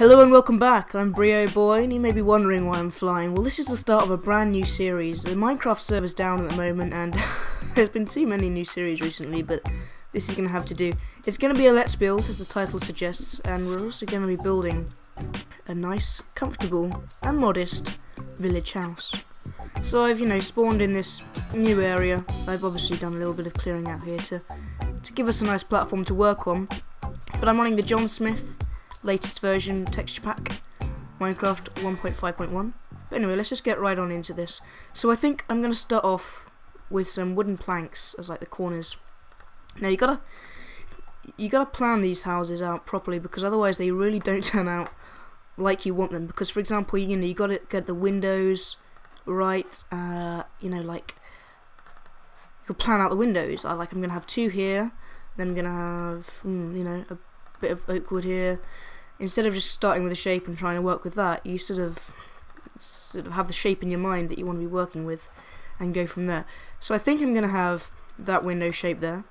Hello and welcome back, I'm Breo boy, and you may be wondering why I'm flying. Well, this is the start of a brand new series. The Minecraft server's down at the moment, and there's been too many new series recently, but this is going to have to do. It's going to be a let's build, as the title suggests, and we're also going to be building a nice, comfortable, and modest village house. So I've, spawned in this new area. I've obviously done a little bit of clearing out here to give us a nice platform to work on, but I'm running the John Smith latest version texture pack, Minecraft 1.5.1. But anyway, let's just get right on into this. So I think I'm going to start off with some wooden planks as like the corners. Now you gotta plan these houses out properly, because otherwise they really don't turn out like you want them. Because for example, you gotta get the windows right. Like you could plan out the windows. I'm gonna have two here, then I'm gonna have a bit of oak wood here. Instead of just starting with a shape and trying to work with that, you sort of have the shape in your mind that you want to be working with and go from there. So I think I'm going to have that window shape there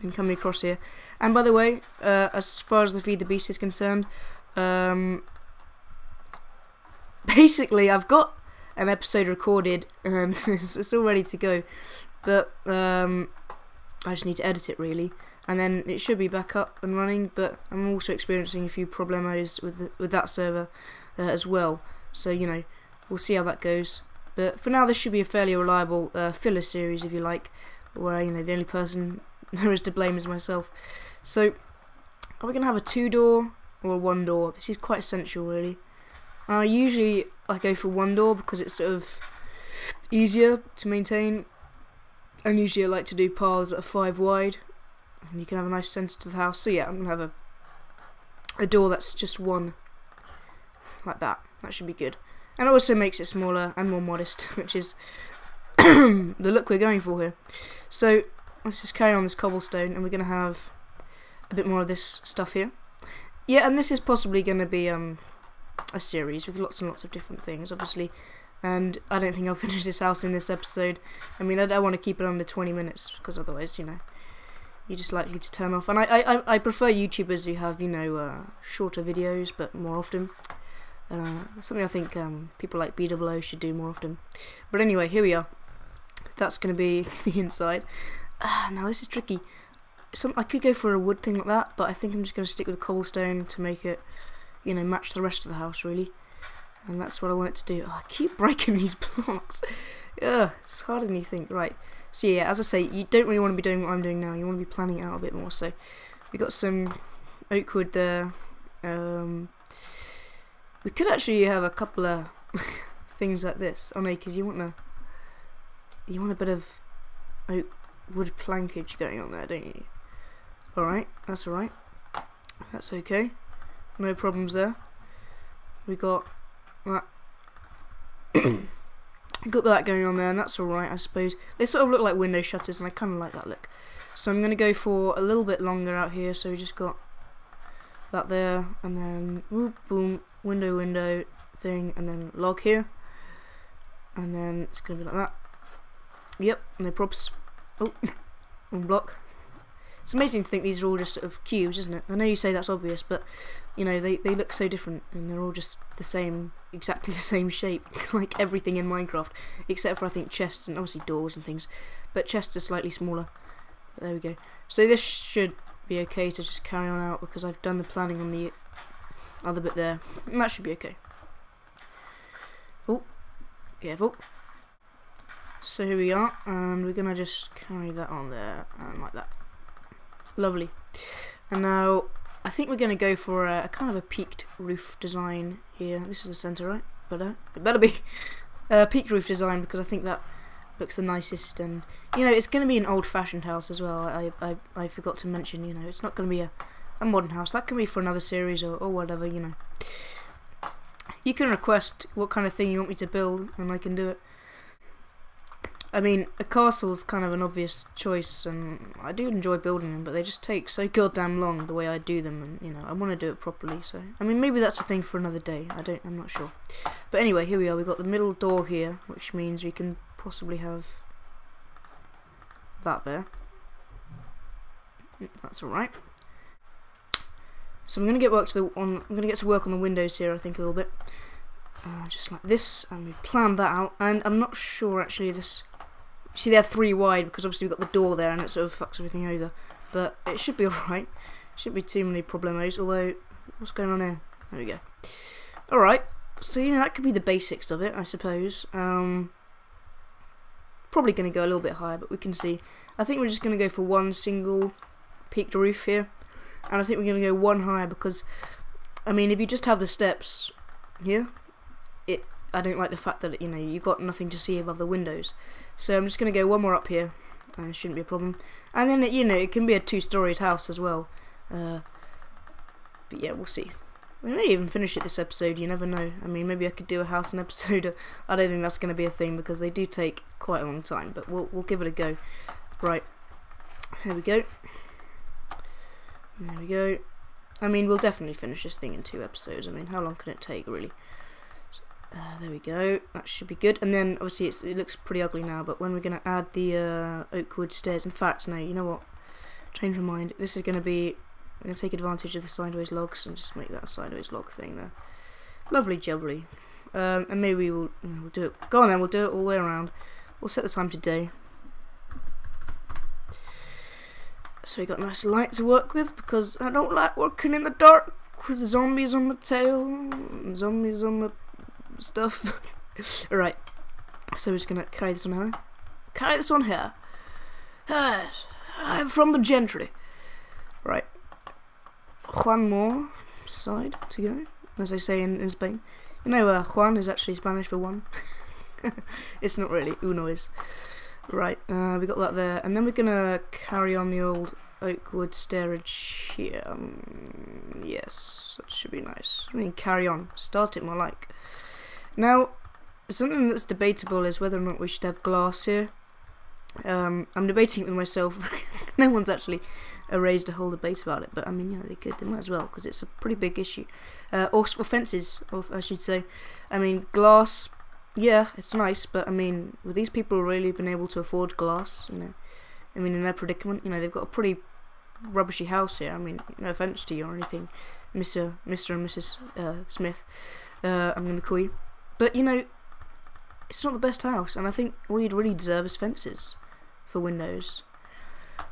and coming across here. And by the way, as far as the Feed the Beast is concerned, basically I've got an episode recorded and it's all ready to go, but I just need to edit it really. And then it should be back up and running, but I'm also experiencing a few problemos with that server as well. So we'll see how that goes. But for now, this should be a fairly reliable filler series, if you like, where the only person there is to blame is myself. So are we gonna have a 2-door or a 1-door? This is quite essential, really. Usually I go for 1-door because it's sort of easier to maintain, and usually I like to do paths that are 5 wide. And you can have a nice centre to the house. So yeah, I'm going to have a door that's just one, like that. That should be good. And it also makes it smaller and more modest, which is the look we're going for here. So let's just carry on this cobblestone, and we're going to have a bit more of this stuff here. Yeah, and this is possibly going to be a series with lots and lots of different things, obviously. And I don't think I'll finish this house in this episode. I mean, I don't want to keep it under 20 minutes, because otherwise, you're just likely to turn off. And I prefer YouTubers who have, shorter videos, but more often. Something I think people like BWO should do more often. But anyway, here we are. That's going to be the inside. Now this is tricky. I could go for a wood thing like that, but I think I'm just going to stick with cobblestone to make it, match the rest of the house, really. And that's what I want it to do. Oh, I keep breaking these blocks. Ugh, it's harder than you think. Right. So yeah, as I say, you don't really want to be doing what I'm doing now. You want to be planning it out a bit more. So we've got some oak wood there. We could actually have a couple of things like this. Oh no, because you want a bit of oak wood plankage going on there, don't you? Alright, that's alright. That's okay. No problems there. We got that. Got that going on there, and that's alright, I suppose. They sort of look like window shutters, and I kind of like that look. So I'm going to go for a little bit longer out here. So we just got that there, and then whoop, boom, window thing, and then log here, and then it's going to be like that. Yep, no props. Oh, one block. It's amazing to think these are all just sort of cubes, isn't it? I know you say that's obvious, but they look so different, and they're all just the same, exactly the same shape, like everything in Minecraft, except for I think chests and obviously doors and things. But chests are slightly smaller. But there we go. So this should be okay to just carry on out, because I've done the planning on the other bit there, and that should be okay. Oh, careful. So here we are, and we're gonna just carry that on there, and like that. Lovely. And now I think we're going to go for a kind of a peaked roof design here. This is the centre, right? But it better be a peaked roof design, because I think that looks the nicest. And it's going to be an old-fashioned house as well. I forgot to mention, it's not going to be a modern house. That can be for another series or whatever. You can request what kind of thing you want me to build, and I can do it. I mean, a castle's kind of an obvious choice, and I do enjoy building them, but they just take so goddamn long the way I do them, and I want to do it properly. So I mean, maybe that's a thing for another day. I'm not sure. But anyway, here we are. We've got the middle door here, which means we can possibly have that there. That's all right. So I'm gonna get to work on the windows here. I think a little bit, just like this, and we planned that out. And I'm not sure actually. See, they're 3 wide because obviously we've got the door there, and it sort of fucks everything over. But it should be alright. Shouldn't be too many problemos. Although, what's going on here? There we go. All right. So that could be the basics of it, I suppose. Probably going to go a little bit higher, but we can see. I think we're just going to go for one single peaked roof here, and I think we're going to go one higher because, I mean, if you just have the steps here, I don't like the fact that you've got nothing to see above the windows. So I'm just going to go one more up here, and it shouldn't be a problem. And then it can be a 2-storied house as well. But yeah, we'll see. We may even finish it this episode, you never know. I mean, maybe I could do a house an episode. I don't think that's going to be a thing because they do take quite a long time, but we'll give it a go. Right, there we go. There we go. I mean, we'll definitely finish this thing in 2 episodes. I mean, how long can it take, really? There we go. That should be good. And then, obviously, it looks pretty ugly now, but when we're going to add the oak wood stairs... In fact, no, you know what? Change my mind. This is going to be... I'm going to take advantage of the sideways logs and just make that a sideways log thing there. Lovely jubbly. And maybe we'll do it. Go on then, we'll do it all the way around. We'll set the time to day. So we got nice light to work with because I don't like working in the dark with zombies on my tail, and zombies on my stuff. Alright. So we're just going to carry this on here. Carry this on here. I'm from the gentry. Right. One more side to go, as they say in Spain. You know, Juan is actually Spanish for one. It's not really, uno is. Right, we got that there, and then we're gonna carry on the old oak wood stairage here. Yes, that should be nice. I mean, carry on, start it more like. Now, something that's debatable is whether or not we should have glass here. I'm debating it with myself. No one's actually raised a whole debate about it, but I mean, they might as well, because it's a pretty big issue. Or fences, or I should say. I mean, glass, yeah, it's nice, but I mean, would these people really been able to afford glass? I mean, in their predicament, they've got a pretty rubbishy house here. I mean, no offense to you or anything, Mr. and Mrs. Smith. I'm gonna call you, but it's not the best house, and I think all you'd really deserve is fences for windows.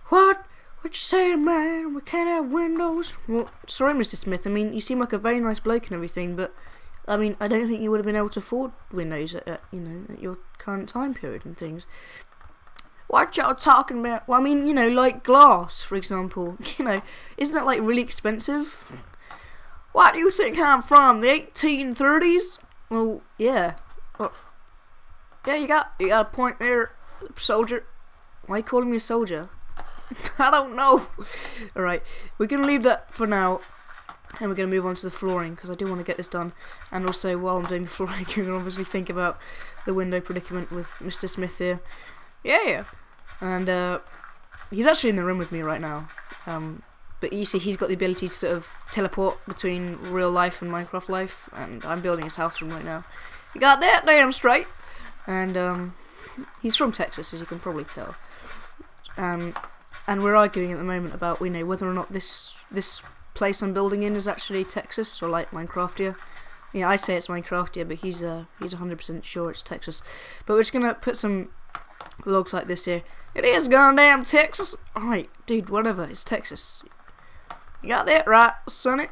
What you saying, man? We can't have windows? Well, sorry, Mr. Smith. I mean, you seem like a very nice bloke and everything, but I mean, I don't think you would have been able to afford windows at your current time period and things. What y'all talking about? Well, I mean, like glass, for example. Isn't that like really expensive? What do you think I'm from? The 1830s? Well, yeah. Well, yeah, you got a point there, soldier. Why are you calling me a soldier? I don't know. Alright, we're going to leave that for now, and we're going to move on to the flooring, because I do want to get this done. And also, while I'm doing the flooring, you can obviously think about the window predicament with Mr. Smith here. Yeah. And he's actually in the room with me right now. But you see, he's got the ability to sort of teleport between real life and Minecraft life, and I'm building his house from right now. You got that damn straight. And he's from Texas, as you can probably tell. And we're arguing at the moment about whether or not this place I'm building in is actually Texas or like Minecraftia. Yeah, I say it's Minecraftia, but he's 100% sure it's Texas. But we're just gonna put some logs like this here. It is goddamn Texas. Alright, dude, whatever, it's Texas. You got that right, Sonny?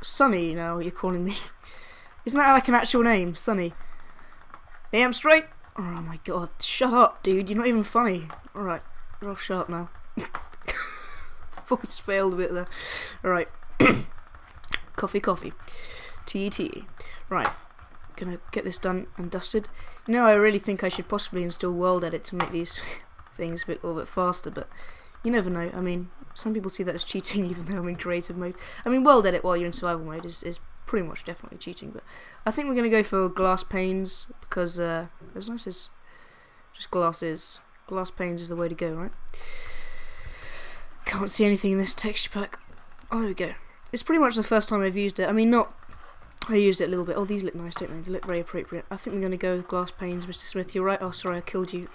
Sonny, you're calling me. Isn't that like an actual name, Sonny? Damn straight. Oh my god, shut up, dude, you're not even funny. Alright. Oh, shut up now. Voice failed a bit there. Alright. Coffee. Tea. Right. Gonna get this done and dusted. I really think I should possibly install World Edit to make these things a little bit faster, but you never know. I mean, some people see that as cheating even though I'm in creative mode. I mean, World Edit while you're in survival mode is pretty much definitely cheating, but I think we're gonna go for glass panes because as nice as just glass is, glass panes is the way to go, right? Can't see anything in this texture pack. Oh, there we go. It's pretty much the first time I've used it. I mean, I used it a little bit. Oh, these look nice, don't they? They look very appropriate. I think we're going to go with glass panes, Mr. Smith. You're right. Oh, sorry, I killed you.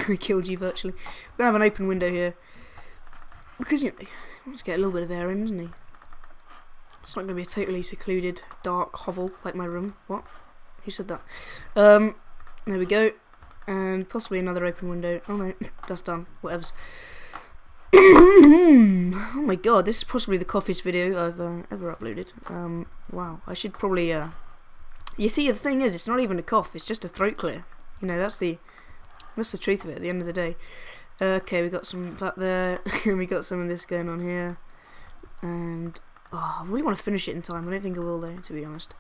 I killed you virtually. We're going to have an open window here. Because, he wants to get a little bit of air in, doesn't he? It's not going to be a totally secluded, dark hovel like my room. What? Who said that? There we go. And possibly another open window. Oh no, that's done. Whatevs. Oh my god, this is possibly the coughiest video I've ever uploaded. Wow, I should probably, you see, the thing is, it's not even a cough, it's just a throat clear. You know, that's the truth of it at the end of the day. Okay, we got some back there, we got some of this going on here. And, oh, I really want to finish it in time. I don't think I will though, to be honest.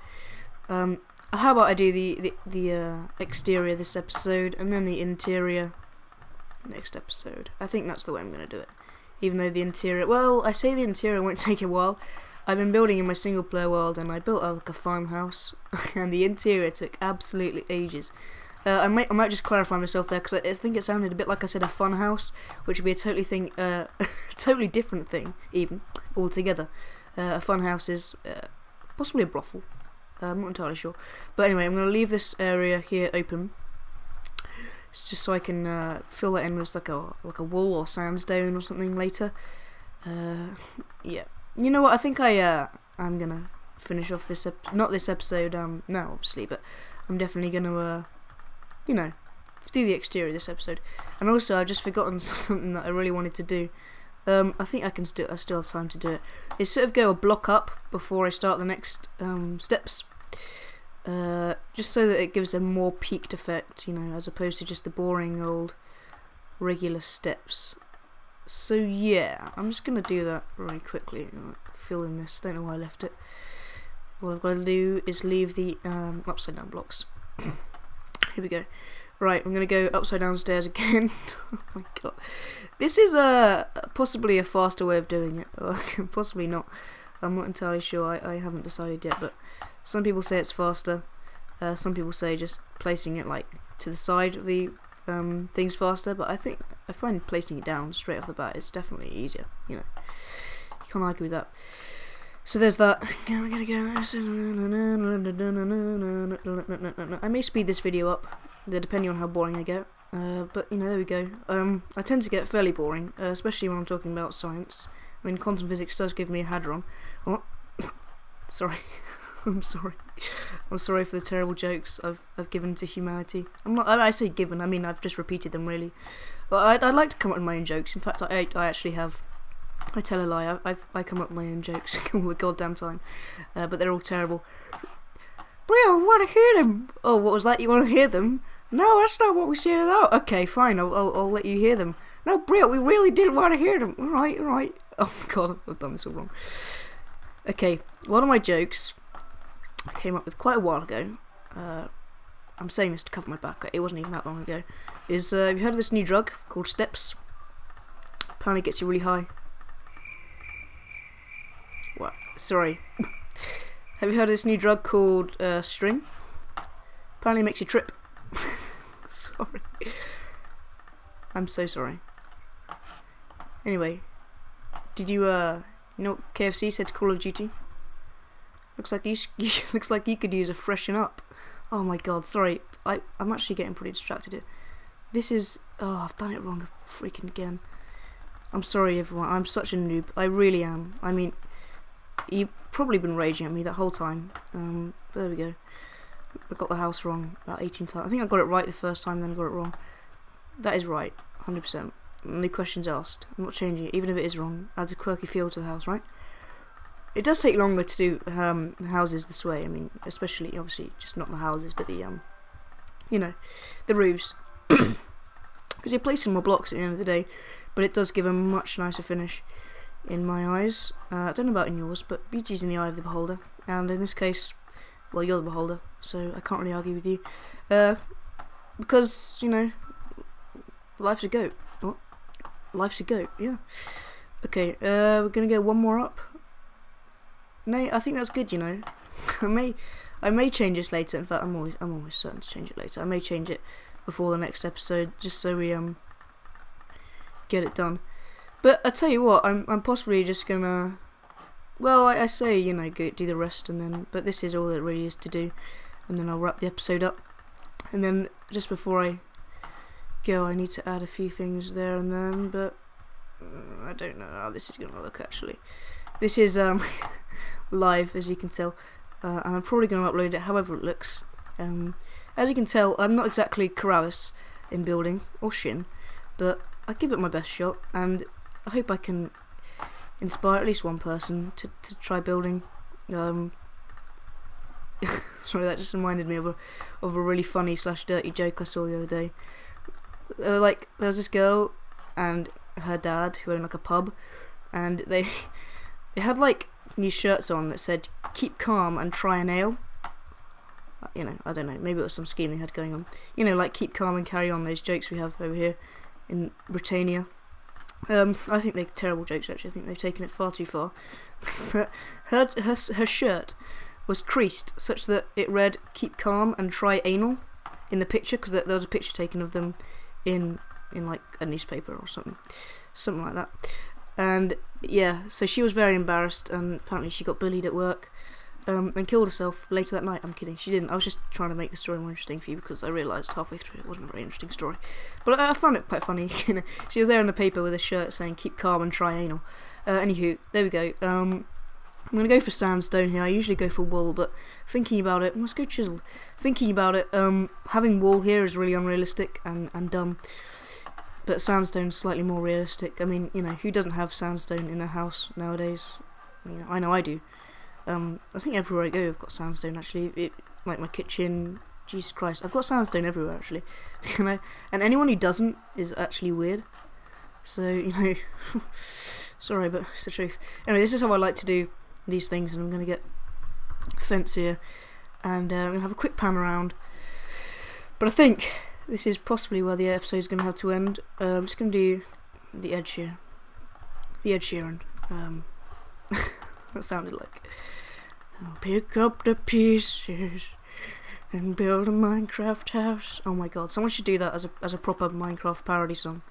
How about I do the exterior this episode, and then the interior next episode. I think that's the way I'm going to do it. Even though the interior, well, I say the interior won't take a while. I've been building in my single player world, and I built like a farmhouse, and the interior took absolutely ages. I might just clarify myself there, because I think it sounded a bit like I said a fun house, which would be a totally different thing, even altogether. A fun house is possibly a brothel. I'm not entirely sure, but anyway, I'm going to leave this area here open. It's just so I can fill that in with like a wool or sandstone or something later. Yeah, you know what? I think I'm gonna finish off this not this episode now, obviously, but I'm definitely gonna you know, do the exterior of this episode. And also, I've just forgotten something that I really wanted to do. I think I still have time to do it. Is sort of go a block up before I start the next steps. Just so that it gives a more peaked effect, you know, as opposed to just the boring old regular steps. So yeah, I'm just gonna do that really quickly. Fill in this. Don't know why I left it. All I've got to do is leave the upside down blocks. Here we go. Right, I'm gonna go upside down stairs again. Oh my god, this is possibly a faster way of doing it, or possibly not. I'm not entirely sure. I haven't decided yet, but some people say it's faster. Some people say just placing it like to the side of the things faster. But I find placing it down straight off the bat is definitely easier. You know, you can't argue with that. So there's that. We're gonna go. I may speed this video up, depending on how boring I get. But you know, there we go. I tend to get fairly boring, especially when I'm talking about science. I mean, quantum physics does give me a hadron. What? Sorry. I'm sorry. I'm sorry for the terrible jokes I've given to humanity. I say given, I mean I've just repeated them really. But I'd like to come up with my own jokes. In fact, I actually have. I tell a lie. I come up with my own jokes all the goddamn time. But they're all terrible. Breo, I want to hear them. Oh, what was that? You want to hear them? No, that's not what we said at all. Okay, fine. I'll let you hear them. No, Breo, we really didn't want to hear them. All right, all right. Oh god, I've done this all wrong. Okay, one of my jokes I came up with quite a while ago. I'm saying this to cover my back. It wasn't even that long ago. Have you heard of this new drug called Steps? Apparently, it gets you really high. What? Sorry. Have you heard of this new drug called String? Apparently, it makes you trip. Sorry. I'm so sorry. Anyway, did you you know what KFC said to Call of Duty? Looks like looks like you could use a freshen up. Oh my god, sorry. I'm actually getting pretty distracted here. This is I've done it wrong freaking again. I'm sorry everyone. I'm such a noob. I really am. I mean, you've probably been raging at me that whole time. But there we go. I got the house wrong about 18 times. I think I got it right the first time, then I got it wrong. That is right, 100%. No questions asked. I'm not changing it, even if it is wrong. Adds a quirky feel to the house, right? It does take longer to do houses this way. I mean, especially obviously just not the houses, but the you know, the roofs, because you're placing more blocks at the end of the day. But it does give a much nicer finish, in my eyes. I don't know about in yours, but beauty's in the eye of the beholder. And in this case, well, you're the beholder, so I can't really argue with you. Because you know, life's a goat. What? Life's a goat. Yeah. Okay. We're gonna go one more up. No, I think that's good, you know. I may change this later. In fact, I'm always certain to change it later. I may change it before the next episode, just so we get it done. But I tell you what, I'm possibly just gonna. Well, I say, you know, go do the rest, and then. But this is all that really is to do, and then I'll wrap the episode up. And then just before I go, I need to add a few things there and then. But I don't know how this is gonna look actually. This is live, as you can tell, and I'm probably going to upload it however it looks. As you can tell, I'm not exactly Corrales in building, or Shin, but I give it my best shot, and I hope I can inspire at least one person to try building. Sorry, that just reminded me of a really funny / dirty joke I saw the other day. There was this girl and her dad who owned like a pub, and they had like these shirts on that said "Keep calm and try an ale." You know, I don't know, maybe it was some scheme they had going on. You know, like keep calm and carry on, those jokes we have over here in Britannia. I think they're terrible jokes actually. I think they've taken it far too far. her shirt was creased such that it read "Keep calm and try anal" in the picture, because there was a picture taken of them in like a newspaper or something like that. And yeah, so she was very embarrassed, and apparently she got bullied at work, and killed herself later that night. I'm kidding, she didn't. I was just trying to make the story more interesting for you, because I realised halfway through it wasn't a very interesting story. But I found it quite funny. You know, she was there in the paper with a shirt saying "Keep calm and try anal." Anywho, there we go. I'm gonna go for sandstone here. I usually go for wool, but thinking about it, let's go chiseled. Thinking about it, having wool here is really unrealistic and dumb. But sandstone's slightly more realistic. I mean, you know, who doesn't have sandstone in their house nowadays? You know, I know I do. I think everywhere I go I've got sandstone actually. Like my kitchen, Jesus Christ, I've got sandstone everywhere actually. And anyone who doesn't is actually weird. So, you know, sorry, but it's the truth. Anyway, this is how I like to do these things, and I'm going to get a fence here, and I'm going to have a quick pan around. But I think this is possibly where the episode is going to have to end. I'm just going to do the Ed Sheeran. That sounded like, I'll pick up the pieces and build a Minecraft house. Oh my god, someone should do that as a proper Minecraft parody song.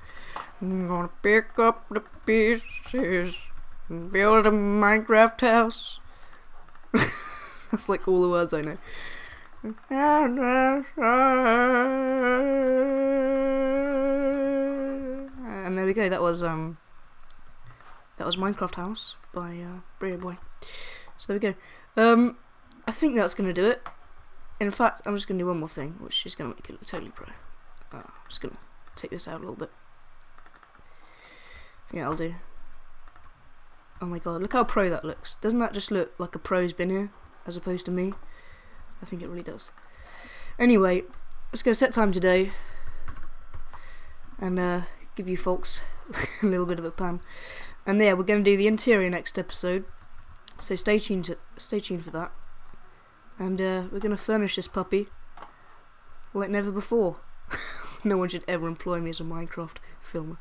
I'm gonna pick up the pieces and build a Minecraft house. That's like all the words I know. And there we go. That was Minecraft House by Breo boy. So there we go. I think that's gonna do it. In fact, I'm just gonna do one more thing, which is gonna make it look totally pro. I'm just gonna take this out a little bit. Yeah, I'll do. Oh my god, look how pro that looks. Doesn't that just look like a pro's been here, as opposed to me? I think it really does. Anyway, let's go set time today, and give you folks a little bit of a pan. And yeah, we're going to do the interior next episode, so stay tuned for that. And we're going to furnish this puppy like never before. No one should ever employ me as a Minecraft filmer.